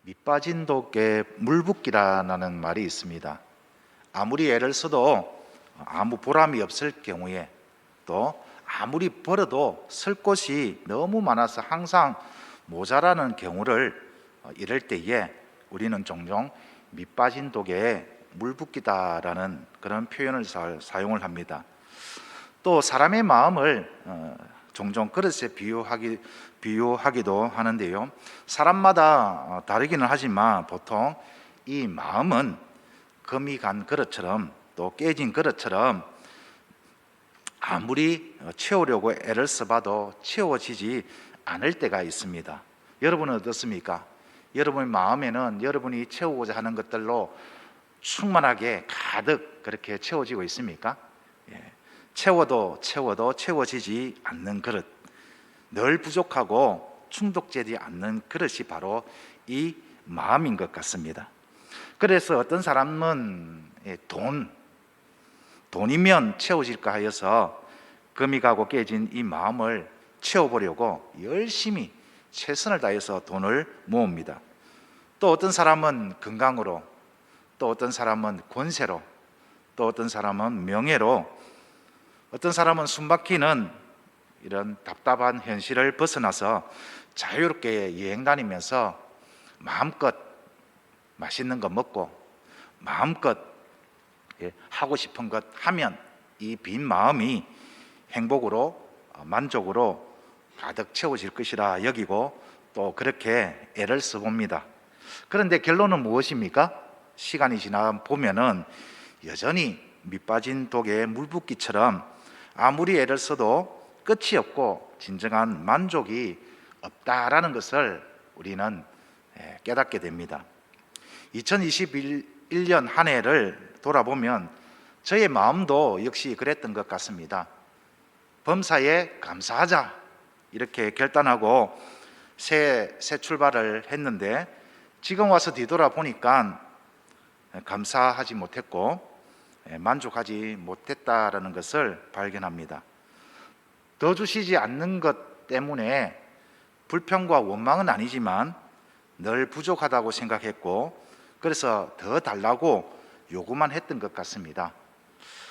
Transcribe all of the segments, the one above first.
밑빠진 독에 물붓기라는 말이 있습니다. 아무리 애를 써도 아무 보람이 없을 경우에, 또 아무리 벌어도 쓸 곳이 너무 많아서 항상 모자라는 경우를 이럴 때에 우리는 종종 밑빠진 독에 물붓기다라는 그런 표현을 사용을 합니다. 또 사람의 마음을 종종 그릇에 비유하기도 하는데요. 사람마다 다르기는 하지만 보통 이 마음은 금이 간 그릇처럼, 또 깨진 그릇처럼 아무리 채우려고 애를 써봐도 채워지지 않을 때가 있습니다. 여러분은 어떻습니까? 여러분의 마음에는 여러분이 채우고자 하는 것들로 충만하게 가득 그렇게 채워지고 있습니까? 채워도 채워지지 않는 그릇, 늘 부족하고 충족되지 않는 그릇이 바로 이 마음인 것 같습니다. 그래서 어떤 사람은 돈이면 채워질까 하여서 금이 가고 깨진 이 마음을 채워보려고 열심히 최선을 다해서 돈을 모읍니다. 또 어떤 사람은 건강으로, 또 어떤 사람은 권세로, 또 어떤 사람은 명예로, 어떤 사람은 숨막히는 이런 답답한 현실을 벗어나서 자유롭게 여행 다니면서 마음껏 맛있는 거 먹고 마음껏 하고 싶은 것 하면 이 빈 마음이 행복으로, 만족으로 가득 채워질 것이라 여기고 또 그렇게 애를 써봅니다. 그런데 결론은 무엇입니까? 시간이 지나 보면은 여전히 밑빠진 독에 물붓기처럼 아무리 애를 써도 끝이 없고 진정한 만족이 없다라는 것을 우리는 깨닫게 됩니다. 2021년 한 해를 돌아보면 저의 마음도 역시 그랬던 것 같습니다. 범사에 감사하자 이렇게 결단하고 새 출발을 했는데, 지금 와서 뒤돌아보니까 감사하지 못했고 만족하지 못했다라는 것을 발견합니다. 더 주시지 않는 것 때문에 불평과 원망은 아니지만 늘 부족하다고 생각했고, 그래서 더 달라고 요구만 했던 것 같습니다.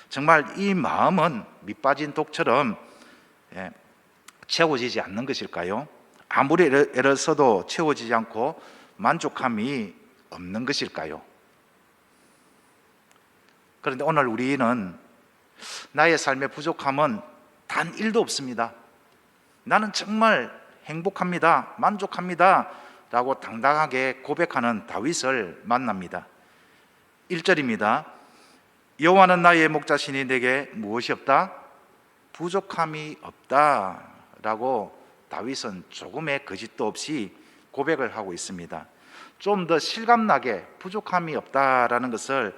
정말 이 마음은 밑빠진 독처럼 채워지지 않는 것일까요? 아무리 애를 써도 채워지지 않고 만족함이 없는 것일까요? 그런데 오늘 우리는 나의 삶의 부족함은 단 1도 없습니다. 나는 정말 행복합니다, 만족합니다 라고 당당하게 고백하는 다윗을 만납니다. 1절입니다. 여호와는 나의 목자시니 내게 무엇이 없다? 부족함이 없다 라고 다윗은 조금의 거짓도 없이 고백을 하고 있습니다. 좀 더 실감나게 부족함이 없다라는 것을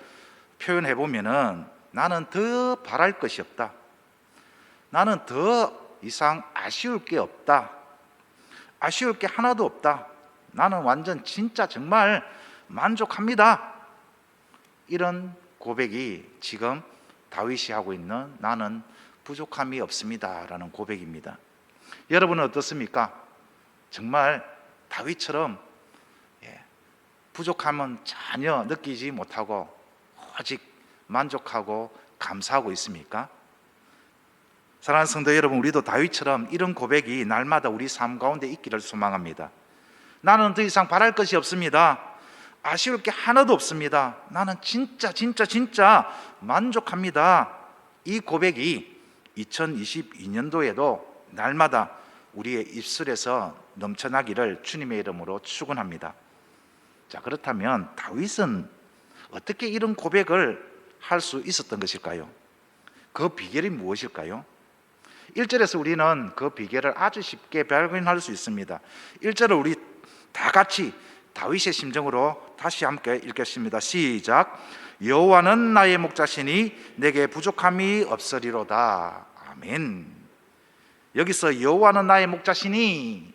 표현해 보면은, 나는 더 바랄 것이 없다, 나는 더 이상 아쉬울 게 없다, 아쉬울 게 하나도 없다, 나는 완전 진짜 정말 만족합니다, 이런 고백이 지금 다윗이 하고 있는 나는 부족함이 없습니다 라는 고백입니다. 여러분은 어떻습니까? 정말 다윗처럼 부족함은 전혀 느끼지 못하고 오직 만족하고 감사하고 있습니까? 사랑하는 성도 여러분, 우리도 다윗처럼 이런 고백이 날마다 우리 삶 가운데 있기를 소망합니다. 나는 더 이상 바랄 것이 없습니다, 아쉬울 게 하나도 없습니다, 나는 진짜 만족합니다. 이 고백이 2022년도에도 날마다 우리의 입술에서 넘쳐나기를 주님의 이름으로 축원합니다. 자, 그렇다면 다윗은 어떻게 이런 고백을 할 수 있었던 것일까요? 그 비결이 무엇일까요? 1절에서 우리는 그 비결을 아주 쉽게 발견할 수 있습니다. 1절을 우리 다 같이 다윗의 심정으로 다시 함께 읽겠습니다. 시작. 여호와는 나의 목자시니 내게 부족함이 없으리로다. 아멘. 여기서 여호와는 나의 목자시니,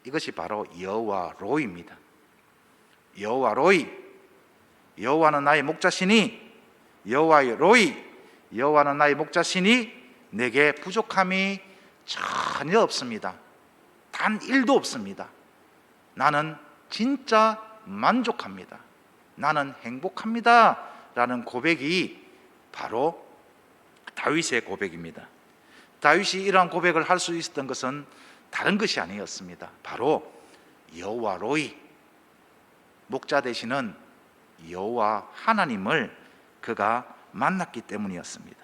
이것이 바로 여호와 로이입니다. 여호와 로이, 여호와는 나의 목자시니, 여호와 로이, 여호와는 나의 목자시니 내게 부족함이 전혀 없습니다. 단 1도 없습니다. 나는 진짜 만족합니다. 나는 행복합니다. 라는 고백이 바로 다윗의 고백입니다. 다윗이 이러한 고백을 할 수 있었던 것은 다른 것이 아니었습니다. 바로 여호와 로이, 목자 되시는 여호와 하나님을 그가 만났기 때문이었습니다.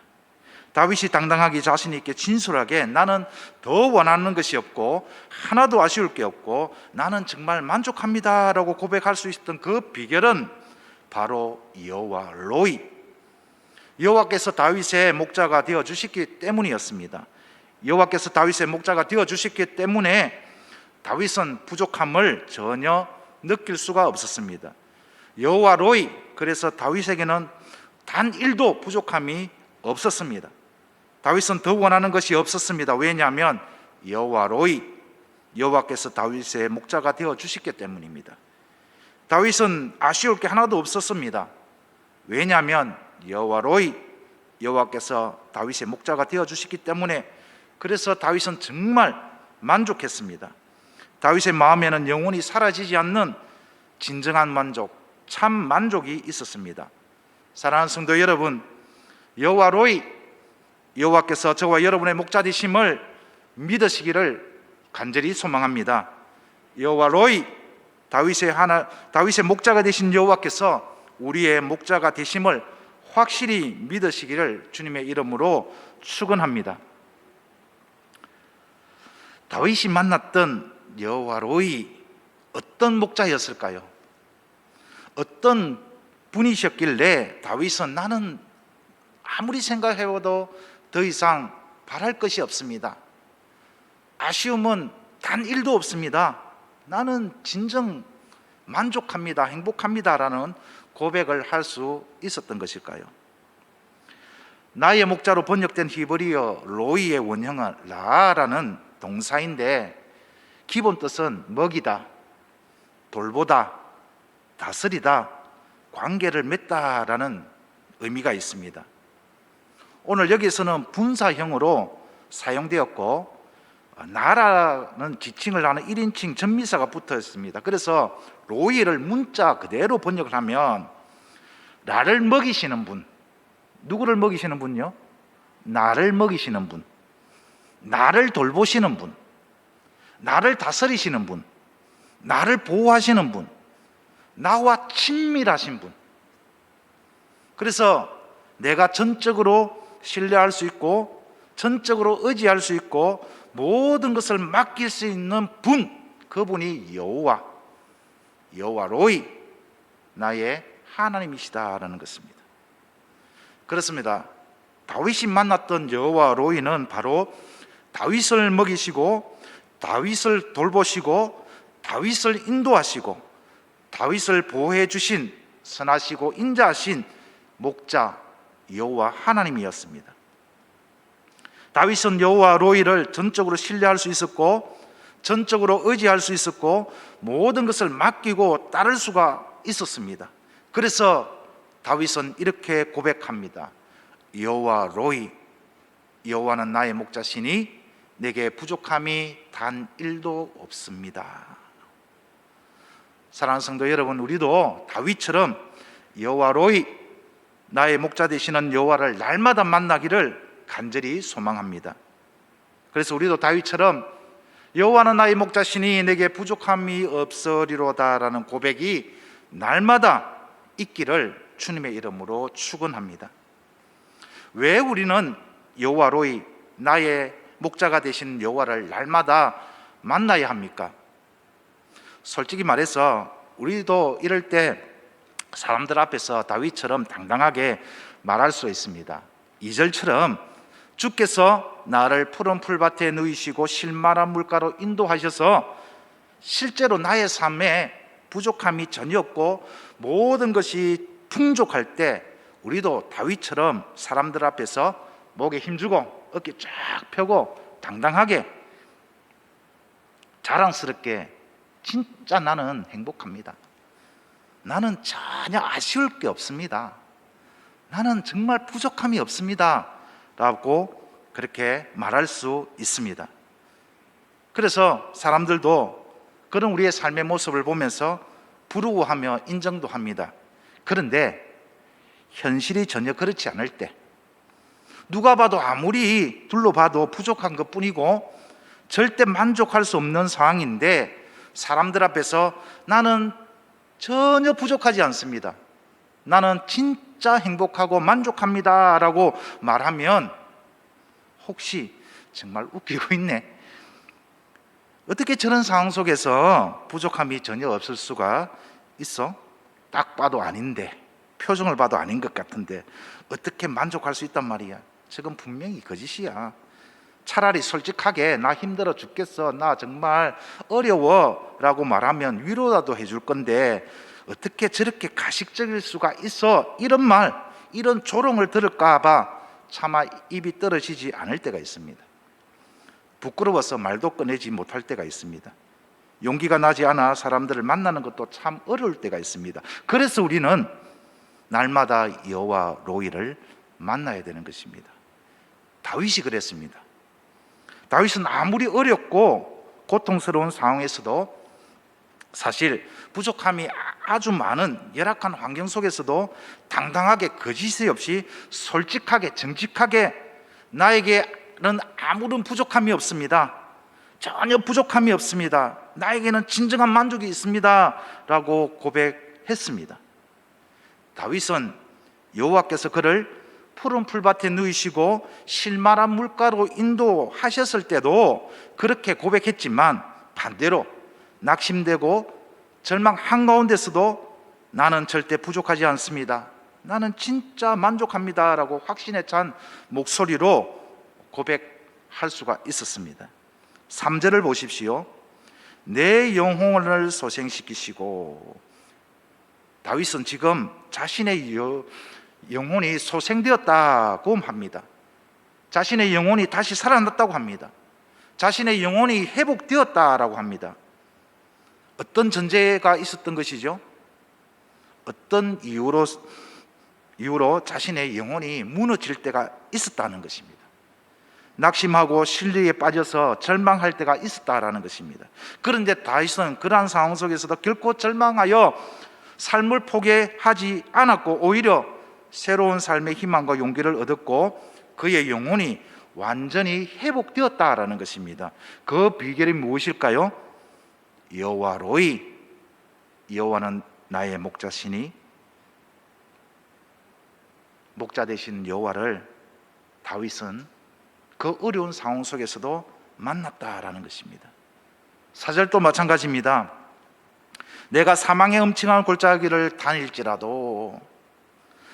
다윗이 당당하게 자신 있게 진솔하게 나는 더 원하는 것이 없고 하나도 아쉬울 게 없고 나는 정말 만족합니다 라고 고백할 수 있었던 그 비결은 바로 여호와 로이, 여호와께서 다윗의 목자가 되어 주셨기 때문이었습니다. 여호와께서 다윗의 목자가 되어 주셨기 때문에 다윗은 부족함을 전혀 느낄 수가 없었습니다. 여호와 로이, 그래서 다윗에게는 단 1도 부족함이 없었습니다. 다윗은 더 원하는 것이 없었습니다. 왜냐하면 여호와 로이, 여호와께서 다윗의 목자가 되어 주셨기 때문입니다. 다윗은 아쉬울 게 하나도 없었습니다. 왜냐하면 여호와 로이, 여호와께서 다윗의 목자가 되어 주셨기 때문에, 그래서 다윗은 정말 만족했습니다. 다윗의 마음에는 영원히 사라지지 않는 진정한 만족, 참 만족이 있었습니다. 사랑하는 성도 여러분, 여호와 로이, 여호와께서 저와 여러분의 목자 되심을 믿으시기를 간절히 소망합니다. 여호와 로이, 다윗의 목자가 되신 여호와께서 우리의 목자가 되심을 확실히 믿으시기를 주님의 이름으로 축원합니다. 다윗이 만났던 여호와 로이, 어떤 목자였을까요? 어떤 분이셨길래 다윗은 나는 아무리 생각해봐도 더 이상 바랄 것이 없습니다. 아쉬움은 단 1도 없습니다. 나는 진정 만족합니다. 행복합니다. 라는 고백을 할 수 있었던 것일까요? 나의 목자로 번역된 히브리어 로이의 원형은 라라는 동사인데 기본 뜻은 먹이다, 돌보다, 다스리다, 관계를 맺다라는 의미가 있습니다. 오늘 여기서는 분사형으로 사용되었고 나라는 지칭을 하는 1인칭 전미사가 붙어 있습니다. 그래서 로이를 문자 그대로 번역을 하면 나를 먹이시는 분, 누구를 먹이시는 분요? 나를 먹이시는 분, 나를 돌보시는 분, 나를 다스리시는 분, 나를 보호하시는 분, 나와 친밀하신 분. 그래서 내가 전적으로 신뢰할 수 있고 전적으로 의지할 수 있고 모든 것을 맡길 수 있는 분, 그분이 여호와 로이, 나의 하나님이시다라는 것입니다. 그렇습니다. 다윗이 만났던 여호와 로이는 바로 다윗을 먹이시고 다윗을 돌보시고 다윗을 인도하시고 다윗을 보호해 주신 선하시고 인자하신 목자 여호와 하나님이었습니다. 다윗은 여호와 로이를 전적으로 신뢰할 수 있었고 전적으로 의지할 수 있었고 모든 것을 맡기고 따를 수가 있었습니다. 그래서 다윗은 이렇게 고백합니다. 여호와 로이, 여호와는 나의 목자시니 내게 부족함이 단 1도 없습니다. 사랑하는 성도 여러분, 우리도 다윗처럼 여호와 로이, 나의 목자 되시는 여호와를 날마다 만나기를 간절히 소망합니다. 그래서 우리도 다윗처럼 여호와는 나의 목자시니 내게 부족함이 없으리로다라는 고백이 날마다 있기를 주님의 이름으로 축원합니다. 왜 우리는 여호와 로이, 나의 목자가 되신 여호와를 날마다 만나야 합니까? 솔직히 말해서 우리도 이럴 때 사람들 앞에서 다윗처럼 당당하게 말할 수 있습니다. 2절처럼 주께서 나를 푸른 풀밭에 누이시고 실만한 물가로 인도하셔서 실제로 나의 삶에 부족함이 전혀 없고 모든 것이 풍족할 때 우리도 다윗처럼 사람들 앞에서 목에 힘주고 어깨 쫙 펴고 당당하게 자랑스럽게 진짜 나는 행복합니다. 나는 전혀 아쉬울 게 없습니다. 나는 정말 부족함이 없습니다. 라고 그렇게 말할 수 있습니다. 그래서 사람들도 그런 우리의 삶의 모습을 보면서 부러워하며 인정도 합니다. 그런데 현실이 전혀 그렇지 않을 때, 누가 봐도 아무리 둘러봐도 부족한 것뿐이고 절대 만족할 수 없는 상황인데, 사람들 앞에서 나는 전혀 부족하지 않습니다, 나는 진짜 행복하고 만족합니다 라고 말하면 혹시 정말 웃기고 있네, 어떻게 저런 상황 속에서 부족함이 전혀 없을 수가 있어? 딱 봐도 아닌데, 표정을 봐도 아닌 것 같은데 어떻게 만족할 수 있단 말이야? 저건 분명히 거짓이야. 차라리 솔직하게 나 힘들어 죽겠어, 나 정말 어려워 라고 말하면 위로라도 해줄 건데, 어떻게 저렇게 가식적일 수가 있어? 이런 말, 이런 조롱을 들을까 봐 차마 입이 떨어지지 않을 때가 있습니다. 부끄러워서 말도 꺼내지 못할 때가 있습니다. 용기가 나지 않아 사람들을 만나는 것도 참 어려울 때가 있습니다. 그래서 우리는 날마다 여호와 로이를 만나야 되는 것입니다. 다윗이 그랬습니다. 다윗은 아무리 어렵고 고통스러운 상황에서도, 사실 부족함이 아주 많은 열악한 환경 속에서도 당당하게 거짓이 없이 솔직하게 정직하게, 나에게는 아무런 부족함이 없습니다, 전혀 부족함이 없습니다, 나에게는 진정한 만족이 있습니다 라고 고백했습니다. 다윗은 여호와께서 그를 푸른 풀밭에 누이시고 실마란 물가로 인도하셨을 때도 그렇게 고백했지만, 반대로 낙심되고 절망 한가운데서도 나는 절대 부족하지 않습니다, 나는 진짜 만족합니다 라고 확신에 찬 목소리로 고백할 수가 있었습니다. 3절을 보십시오. 내 영혼을 소생시키시고, 다윗은 지금 자신의 영혼이 소생되었다고 합니다. 자신의 영혼이 다시 살아났다고 합니다. 자신의 영혼이 회복되었다라고 합니다. 어떤 전제가 있었던 것이죠? 어떤 이유로 자신의 영혼이 무너질 때가 있었다는 것입니다. 낙심하고 신리에 빠져서 절망할 때가 있었다라는 것입니다. 그런데 다윗은 그러한 상황 속에서도 결코 절망하여 삶을 포기하지 않았고, 오히려 새로운 삶의 희망과 용기를 얻었고 그의 영혼이 완전히 회복되었다라는 것입니다. 그 비결이 무엇일까요? 여호와 로이, 여호와는 나의 목자시니, 목자 되신 여호와를 다윗은 그 어려운 상황 속에서도 만났다라는 것입니다. 4절도 마찬가지입니다. 내가 사망의 음침한 골짜기를 다닐지라도,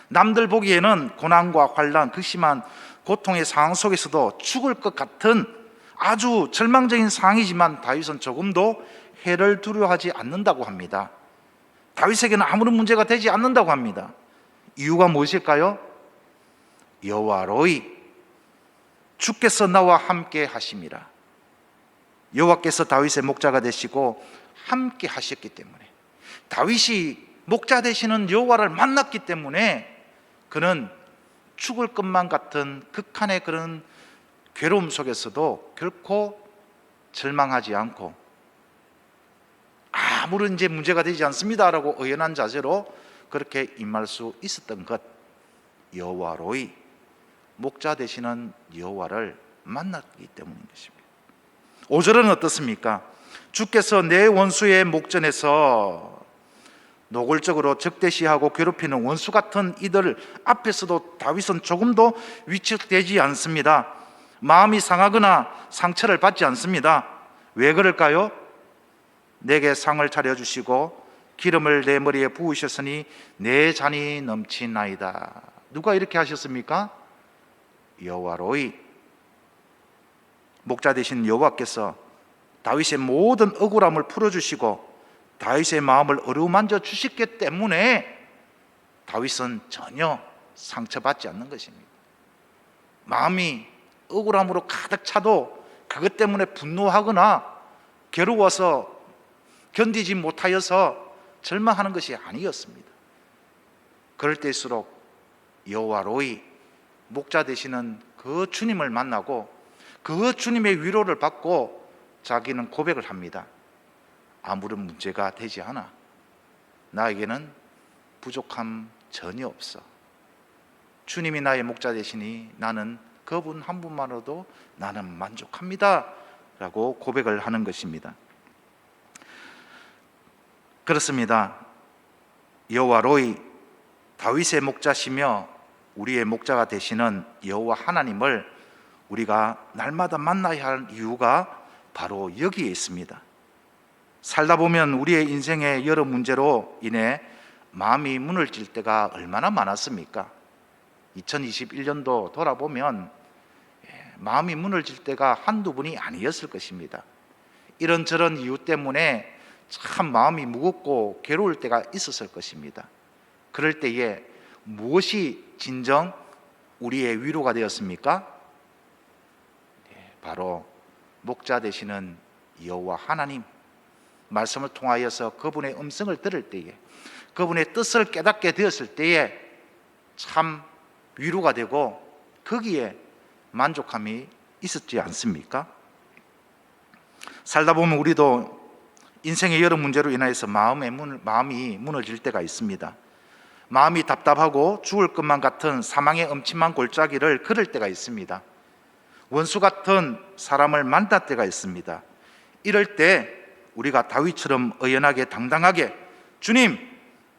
남들 보기에는 고난과 환난, 극심한 고통의 상황 속에서도 죽을 것 같은 아주 절망적인 상황이지만 다윗은 조금도 해를 두려워하지 않는다고 합니다. 다윗에게는 아무런 문제가 되지 않는다고 합니다. 이유가 무엇일까요? 여호와 로이, 주께서 나와 함께 하심이라. 여호와께서 다윗의 목자가 되시고 함께 하셨기 때문에, 다윗이 목자 되시는 여호와를 만났기 때문에 그는 죽을 것만 같은 극한의 그런 괴로움 속에서도 결코 절망하지 않고 아무런 이제 문제가 되지 않습니다라고 의연한 자세로 그렇게 임할 수 있었던 것, 여호와 로이, 목자 되시는 여호와를 만났기 때문인 것입니다. 5절은 어떻습니까? 주께서 내 원수의 목전에서 노골적으로 적대시하고 괴롭히는 원수 같은 이들 앞에서도 다윗은 조금도 위축되지 않습니다. 마음이 상하거나 상처를 받지 않습니다. 왜 그럴까요? 내게 상을 차려주시고 기름을 내 머리에 부으셨으니 내 잔이 넘치나이다. 누가 이렇게 하셨습니까? 여호와 로이, 목자 되신 여호와께서 다윗의 모든 억울함을 풀어주시고 다윗의 마음을 어루만져 주셨기 때문에 다윗은 전혀 상처받지 않는 것입니다. 마음이 억울함으로 가득 차도 그것 때문에 분노하거나 괴로워서 견디지 못하여서 절망하는 것이 아니었습니다. 그럴 때일수록 여호와 로이, 목자 되시는 그 주님을 만나고 그 주님의 위로를 받고 자기는 고백을 합니다. 아무런 문제가 되지 않아. 나에게는 부족함 전혀 없어. 주님이 나의 목자 되시니 나는 그분 한 분만으로도 나는 만족합니다 라고 고백을 하는 것입니다. 그렇습니다. 여호와 로이, 다윗의 목자시며 우리의 목자가 되시는 여호와 하나님을 우리가 날마다 만나야 할 이유가 바로 여기에 있습니다. 살다 보면 우리의 인생의 여러 문제로 인해 마음이 무너질 때가 얼마나 많았습니까? 2021년도 돌아보면 마음이 무너질 때가 한두 번이 아니었을 것입니다. 이런저런 이유 때문에 참 마음이 무겁고 괴로울 때가 있었을 것입니다. 그럴 때에 무엇이 진정 우리의 위로가 되었습니까? 바로 목자 되시는 여호와 하나님 말씀을 통하여서 그분의 음성을 들을 때에, 그분의 뜻을 깨닫게 되었을 때에 참 위로가 되고 거기에 만족함이 있었지 않습니까? 살다 보면 우리도 인생의 여러 문제로 인하여서 마음이 무너질 때가 있습니다. 마음이 답답하고 죽을 것만 같은 사망의 음침한 골짜기를 걸을 때가 있습니다. 원수 같은 사람을 만날 때가 있습니다. 이럴 때 우리가 다윗처럼 의연하게 당당하게 주님,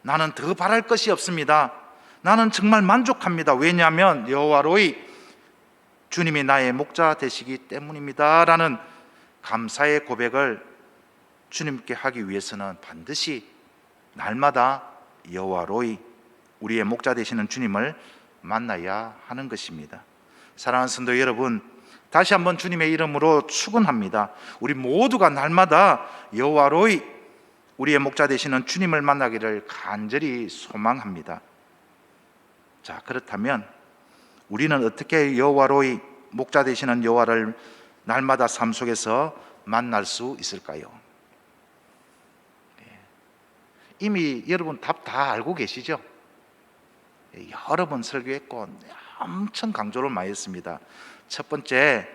나는 더 바랄 것이 없습니다. 나는 정말 만족합니다. 왜냐하면 여호와 로이, 주님이 나의 목자 되시기 때문입니다 라는 감사의 고백을 주님께 하기 위해서는 반드시 날마다 여호와 로이, 우리의 목자 되시는 주님을 만나야 하는 것입니다. 사랑하는 성도 여러분, 다시 한번 주님의 이름으로 축원합니다. 우리 모두가 날마다 여호와 로이, 우리의 목자 되시는 주님을 만나기를 간절히 소망합니다. 자, 그렇다면 우리는 어떻게 여호와 로이, 목자 되시는 여호와를 날마다 삶 속에서 만날 수 있을까요? 이미 여러분 답 다 알고 계시죠? 여러 번 설교했고 엄청 강조를 많이 했습니다. 첫 번째,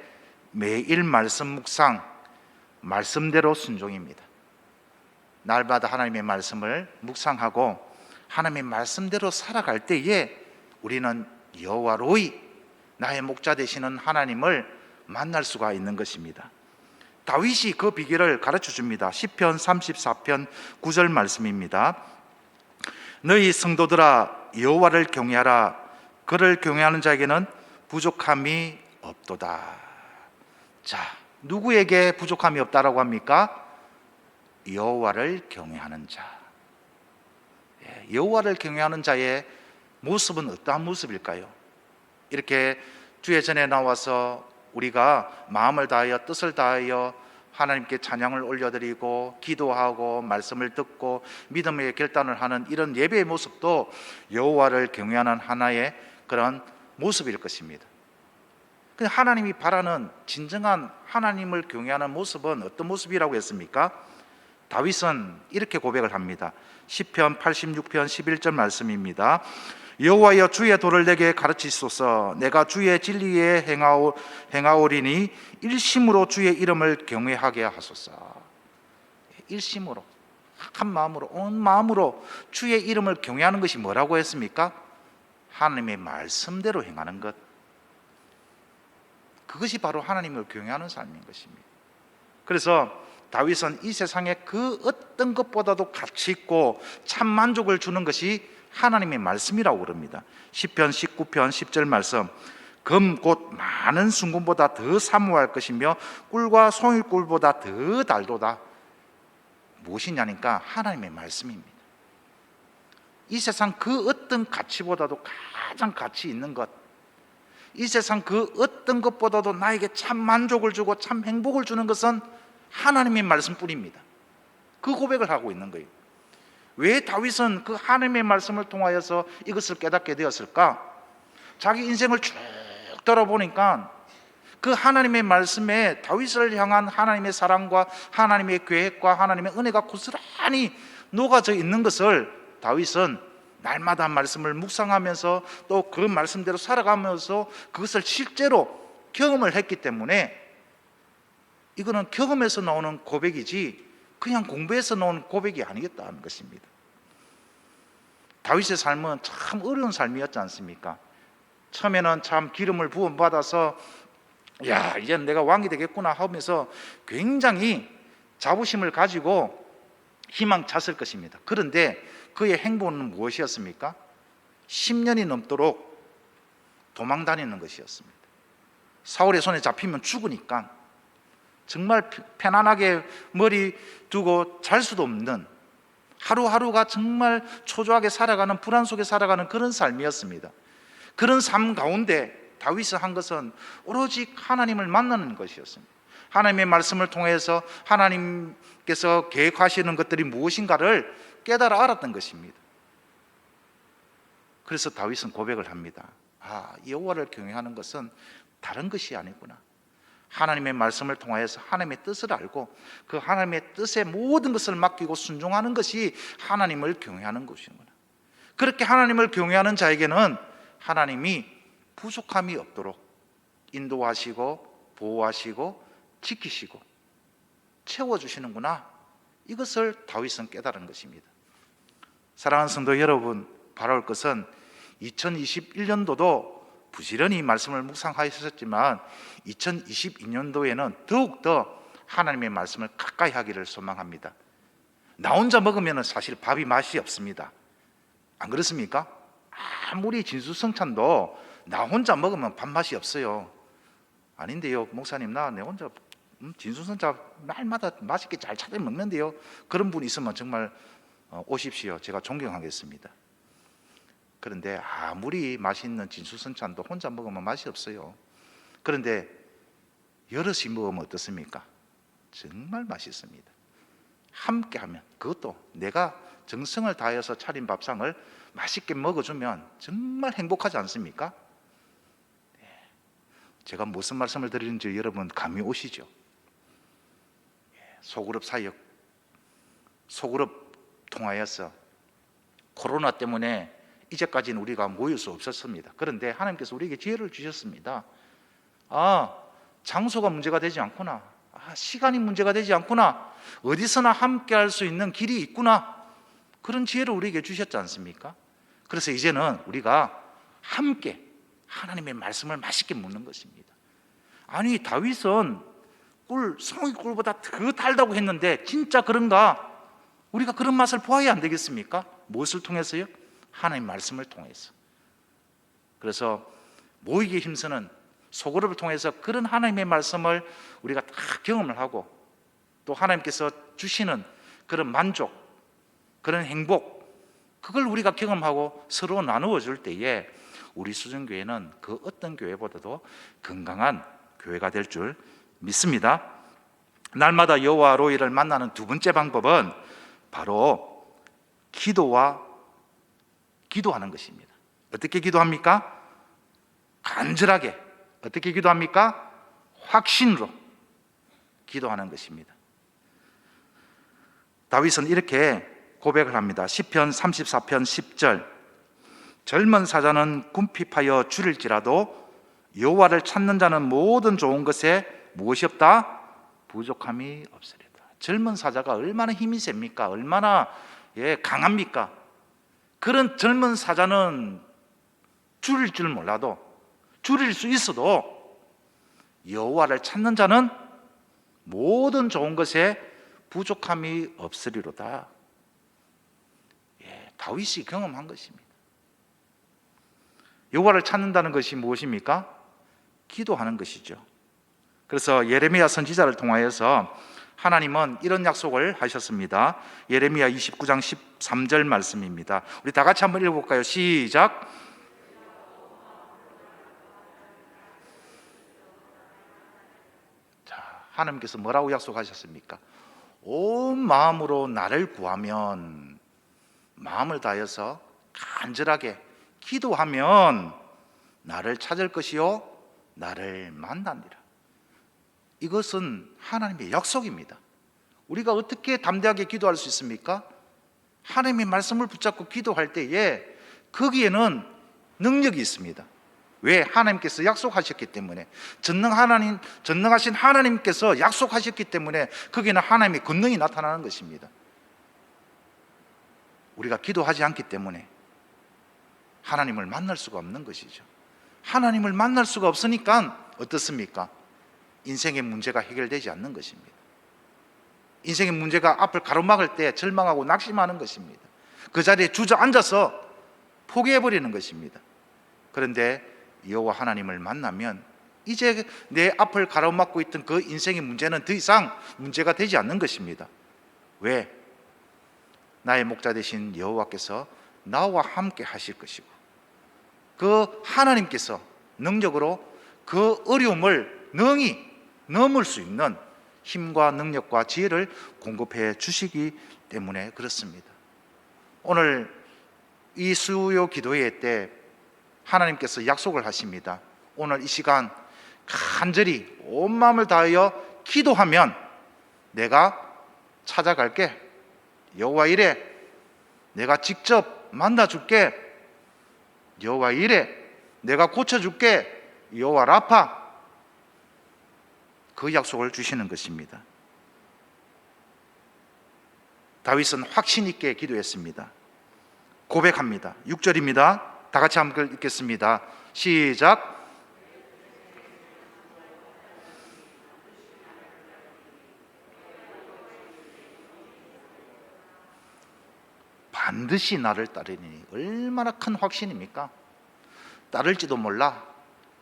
매일 말씀 묵상, 말씀대로 순종입니다. 날마다 하나님의 말씀을 묵상하고 하나님의 말씀대로 살아갈 때에 우리는 여호와 로이, 나의 목자 되시는 하나님을 만날 수가 있는 것입니다. 다윗이 그 비결을 가르쳐 줍니다. 시편 34편 9절 말씀입니다. 너희 성도들아 여호와를 경외하라. 그를 경외하는 자에게는 부족함이 없도다. 자, 누구에게 부족함이 없다라고 합니까? 여호와를 경외하는 자. 여호와를 경외하는 자의 모습은 어떠한 모습일까요? 이렇게 주의 전에 나와서 우리가 마음을 다하여 뜻을 다하여 하나님께 찬양을 올려드리고 기도하고 말씀을 듣고 믿음의 결단을 하는 이런 예배의 모습도 여호와를 경외하는 하나의 그런 모습일 것입니다. 하나님이 바라는 진정한 하나님을 경외하는 모습은 어떤 모습이라고 했습니까? 다윗은 이렇게 고백을 합니다. 시편 86편 11절 말씀입니다. 여호와여, 주의 도를 내게 가르치소서. 내가 주의 진리에 행하오리니 일심으로 주의 이름을 경외하게 하소서. 일심으로, 한 마음으로, 온 마음으로 주의 이름을 경외하는 것이 뭐라고 했습니까? 하나님의 말씀대로 행하는 것. 그것이 바로 하나님을 경외하는 삶인 것입니다. 그래서 다윗은 이 세상에 그 어떤 것보다도 가치 있고 참 만족을 주는 것이 하나님의 말씀이라고 그럽니다. 시편 19편 10절 말씀. 금 곧 많은 순금보다 더 사모할 것이며 꿀과 송이꿀보다 더 달도다. 무엇이냐니까 하나님의 말씀입니다. 이 세상 그 어떤 가치보다도 가장 가치 있는 것, 이 세상 그 어떤 것보다도 나에게 참 만족을 주고 참 행복을 주는 것은 하나님의 말씀뿐입니다. 그 고백을 하고 있는 거예요. 왜 다윗은 그 하나님의 말씀을 통하여서 이것을 깨닫게 되었을까? 자기 인생을 쭉 돌아보니까 그 하나님의 말씀에 다윗을 향한 하나님의 사랑과 하나님의 계획과 하나님의 은혜가 고스란히 녹아져 있는 것을 다윗은 날마다 말씀을 묵상하면서 또 그 말씀대로 살아가면서 그것을 실제로 경험을 했기 때문에 이거는 경험에서 나오는 고백이지 그냥 공부해서 놓은 고백이 아니겠다는 것입니다. 다윗의 삶은 참 어려운 삶이었지 않습니까? 처음에는 참 기름을 부음받아서 야, 이제 내가 왕이 되겠구나 하면서 굉장히 자부심을 가지고 희망찼을 것입니다. 그런데 그의 행보는 무엇이었습니까? 10년이 넘도록 도망 다니는 것이었습니다. 사울의 손에 잡히면 죽으니까 정말 편안하게 머리 두고 잘 수도 없는, 하루하루가 정말 초조하게 살아가는, 불안 속에 살아가는 그런 삶이었습니다. 그런 삶 가운데 다윗이 한 것은 오로지 하나님을 만나는 것이었습니다. 하나님의 말씀을 통해서 하나님께서 계획하시는 것들이 무엇인가를 깨달아 알았던 것입니다. 그래서 다윗은 고백을 합니다. 여호와를 경외하는 것은 다른 것이 아니구나. 하나님의 말씀을 통하여서 하나님의 뜻을 알고 그 하나님의 뜻에 모든 것을 맡기고 순종하는 것이 하나님을 경외하는 것이구나. 그렇게 하나님을 경외하는 자에게는 하나님이 부족함이 없도록 인도하시고 보호하시고 지키시고 채워주시는구나. 이것을 다윗은 깨달은 것입니다. 사랑하는 성도 여러분, 바라올 것은 2021년도도 부지런히 말씀을 묵상하셨지만 2022년도에는 더욱더 하나님의 말씀을 가까이 하기를 소망합니다. 나 혼자 먹으면 사실 밥이 맛이 없습니다. 안 그렇습니까? 아무리 진수성찬도 나 혼자 먹으면 밥맛이 없어요. 아닌데요, 목사님, 내 혼자 진수성찬 날마다 맛있게 잘 찾아 먹는데요. 그런 분 있으면 정말 오십시오. 제가 존경하겠습니다. 그런데 아무리 맛있는 진수성찬도 혼자 먹으면 맛이 없어요. 그런데 여럿이 먹으면 어떻습니까? 정말 맛있습니다. 함께 하면, 그것도 내가 정성을 다해서 차린 밥상을 맛있게 먹어주면 정말 행복하지 않습니까? 제가 무슨 말씀을 드리는지 여러분 감이 오시죠? 소그룹 사역, 소그룹 통하여서 코로나 때문에 이제까지는 우리가 모일 수 없었습니다. 그런데 하나님께서 우리에게 기회를 주셨습니다. 장소가 문제가 되지 않구나. 시간이 문제가 되지 않구나. 어디서나 함께 할 수 있는 길이 있구나. 그런 지혜를 우리에게 주셨지 않습니까? 그래서 이제는 우리가 함께 하나님의 말씀을 맛있게 먹는 것입니다. 아니, 다윗은 성의 꿀보다 더 달다고 했는데 진짜 그런가? 우리가 그런 맛을 보아야 안 되겠습니까? 무엇을 통해서요? 하나님의 말씀을 통해서. 그래서 모이기에 힘쓰는 소그룹을 통해서 그런 하나님의 말씀을 우리가 다 경험을 하고 또 하나님께서 주시는 그런 만족, 그런 행복, 그걸 우리가 경험하고 서로 나누어 줄 때에 우리 수정교회는 그 어떤 교회보다도 건강한 교회가 될 줄 믿습니다. 날마다 여호와 로이를 만나는 두 번째 방법은 바로 기도하는 것입니다. 어떻게 기도합니까? 간절하게. 어떻게 기도합니까? 확신으로 기도하는 것입니다. 다윗은 이렇게 고백을 합니다. 시편 34편 10절, 젊은 사자는 궁핍하여 줄일지라도 여호와를 찾는 자는 모든 좋은 것에 무엇이 없다? 부족함이 없으리다. 젊은 사자가 얼마나 힘이 셉니까? 얼마나 강합니까? 그런 젊은 사자는 줄일 줄 몰라도, 줄일 수 있어도 여호와를 찾는 자는 모든 좋은 것에 부족함이 없으리로다. 다윗이 경험한 것입니다. 여호와를 찾는다는 것이 무엇입니까? 기도하는 것이죠. 그래서 예레미야 선지자를 통하여서 하나님은 이런 약속을 하셨습니다. 예레미야 29장 13절 말씀입니다. 우리 다 같이 한번 읽어볼까요? 시작. 자, 하나님께서 뭐라고 약속하셨습니까? 온 마음으로 나를 구하면, 마음을 다해서 간절하게 기도하면 나를 찾을 것이요 나를 만나니라. 이것은 하나님의 약속입니다. 우리가 어떻게 담대하게 기도할 수 있습니까? 하나님의 말씀을 붙잡고 기도할 때에 거기에는 능력이 있습니다. 왜? 하나님께서 약속하셨기 때문에. 전능하신 하나님께서 약속하셨기 때문에 거기는 하나님의 권능이 나타나는 것입니다. 우리가 기도하지 않기 때문에 하나님을 만날 수가 없는 것이죠. 하나님을 만날 수가 없으니까 어떻습니까? 인생의 문제가 해결되지 않는 것입니다. 인생의 문제가 앞을 가로막을 때 절망하고 낙심하는 것입니다. 그 자리에 주저앉아서 포기해버리는 것입니다. 그런데 여호와 하나님을 만나면 이제 내 앞을 가로막고 있던 그 인생의 문제는 더 이상 문제가 되지 않는 것입니다. 왜? 나의 목자 되신 여호와께서 나와 함께 하실 것이고, 그 하나님께서 능력으로 그 어려움을 능히 넘을 수 있는 힘과 능력과 지혜를 공급해 주시기 때문에 그렇습니다. 오늘 이 수요 기도회 때 하나님께서 약속을 하십니다. 오늘 이 시간 간절히 온 마음을 다하여 기도하면 내가 찾아갈게. 여호와 이래, 내가 직접 만나줄게. 여호와 이래, 내가 고쳐줄게. 여호와 라파. 그 약속을 주시는 것입니다. 다윗은 확신 있게 기도했습니다. 고백합니다. 6절입니다. 다 같이 한번 읽겠습니다. 시작. 반드시 나를 따르니. 얼마나 큰 확신입니까? 따를지도 몰라,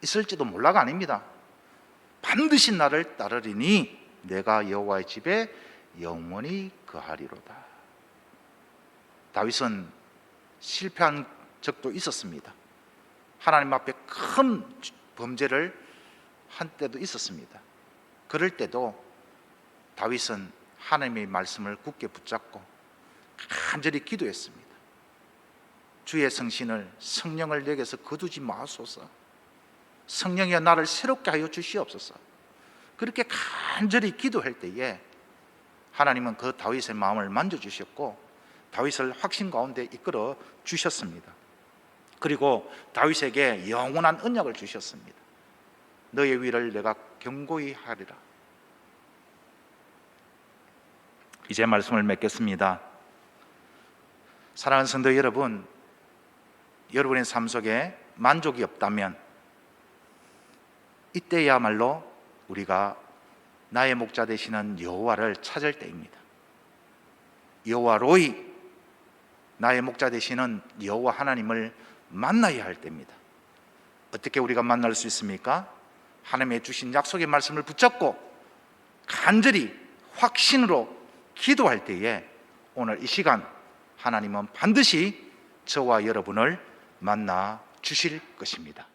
있을지도 몰라가 아닙니다. 반드시 나를 따르리니 내가 여호와의 집에 영원히 거하리로다. 다윗은 실패한 적도 있었습니다. 하나님 앞에 큰 범죄를 한 때도 있었습니다. 그럴 때도 다윗은 하나님의 말씀을 굳게 붙잡고 간절히 기도했습니다. 주의 성신을, 성령을 내게서 거두지 마소서. 성령이여 나를 새롭게 하여 주시옵소서. 그렇게 간절히 기도할 때에 하나님은 그 다윗의 마음을 만져주셨고 다윗을 확신 가운데 이끌어 주셨습니다. 그리고 다윗에게 영원한 언약을 주셨습니다. 너의 위를 내가 견고히 하리라. 이제 말씀을 맺겠습니다. 사랑하는 성도 여러분, 여러분의 삶 속에 만족이 없다면 이때야말로 우리가 나의 목자 되시는 여호와를 찾을 때입니다. 여호와 로이, 나의 목자 되시는 여호와 하나님을 만나야 할 때입니다. 어떻게 우리가 만날 수 있습니까? 하나님의 주신 약속의 말씀을 붙잡고 간절히 확신으로 기도할 때에 오늘 이 시간 하나님은 반드시 저와 여러분을 만나 주실 것입니다.